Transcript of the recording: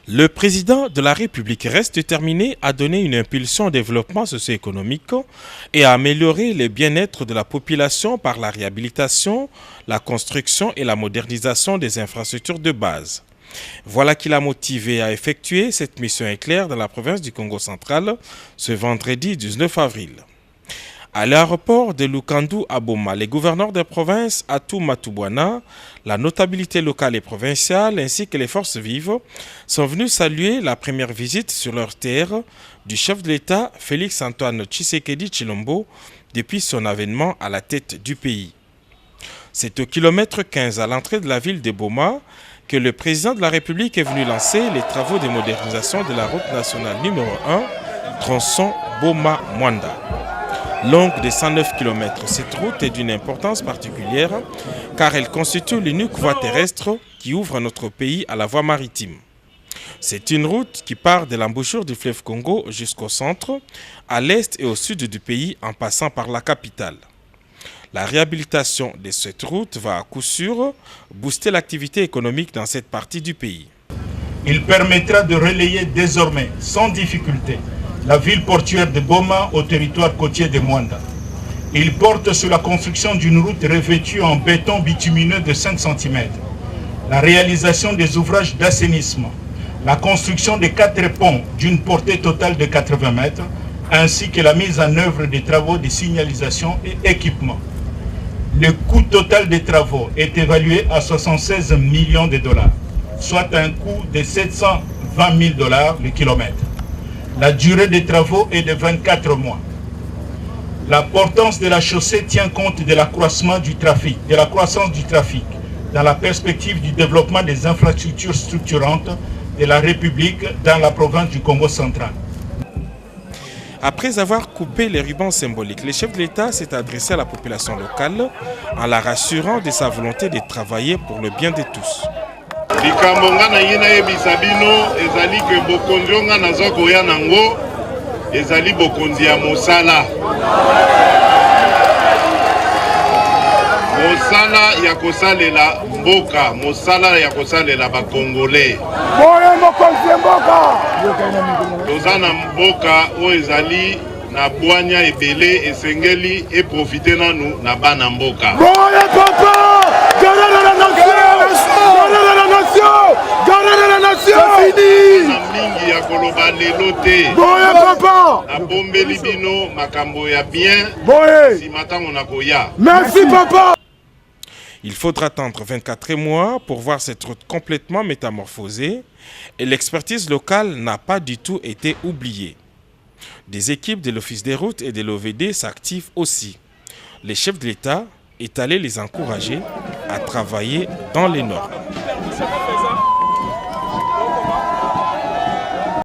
Le président de la République reste déterminé à donner une impulsion au développement socio-économique et à améliorer le bien-être de la population par la réhabilitation, la construction et la modernisation des infrastructures de base. Voilà qui l'a motivé à effectuer cette mission éclair dans la province du Congo central ce vendredi 19 avril. À l'aéroport de Lukandu à Boma, les gouverneurs des provinces Atou Matubwana, la notabilité locale et provinciale ainsi que les forces vives sont venus saluer la première visite sur leur terre du chef de l'État Félix-Antoine Tshisekedi Tshilombo depuis son avènement à la tête du pays. C'est au kilomètre 15 à l'entrée de la ville de Boma que le président de la République est venu lancer les travaux de modernisation de la route nationale numéro 1, tronçon Boma-Mwanda. Longue de 109 km, cette route est d'une importance particulière car elle constitue l'unique voie terrestre qui ouvre notre pays à la voie maritime. C'est une route qui part de l'embouchure du fleuve Congo jusqu'au centre, à l'est et au sud du pays en passant par la capitale. La réhabilitation de cette route va à coup sûr booster l'activité économique dans cette partie du pays. Il permettra de relayer désormais sans difficulté la ville portuaire de Boma au territoire côtier de Mwanda. Il porte sur la construction d'une route revêtue en béton bitumineux de 5 cm, la réalisation des ouvrages d'assainissement, la construction de 4 ponts d'une portée totale de 80 mètres, ainsi que la mise en œuvre des travaux de signalisation et équipement. Le coût total des travaux est évalué à 76 millions de dollars, soit un coût de 720 000 dollars le kilomètre. La durée des travaux est de 24 mois. L'importance de la chaussée tient compte de l'accroissement du trafic, de la croissance du trafic, dans la perspective du développement des infrastructures structurantes de la République dans la province du Congo central. Après avoir coupé les rubans symboliques, le chef de l'État s'est adressé à la population locale en la rassurant de sa volonté de travailler pour le bien de tous. likambo nga na ye nayebisa bino ezali ke bokonzi nga nazwa koya nango ezali bokonzi ya mosala ya kosalela mboka, mosala ya kosalela bakongole. Toza na mboka oyo ezali na bwanya ebele esengeli eprofite nanu na bana mboka. Mingi ya koloba lelo te na bombeli bino makambo ya bien si matango na koya. Merci papa. Il faudra attendre 24 mois pour voir cette route complètement métamorphosée et l'expertise locale n'a pas du tout été oubliée. Des équipes de l'Office des routes et de l'OVD s'activent aussi. Le chef de l'État est allé les encourager à travailler dans les normes.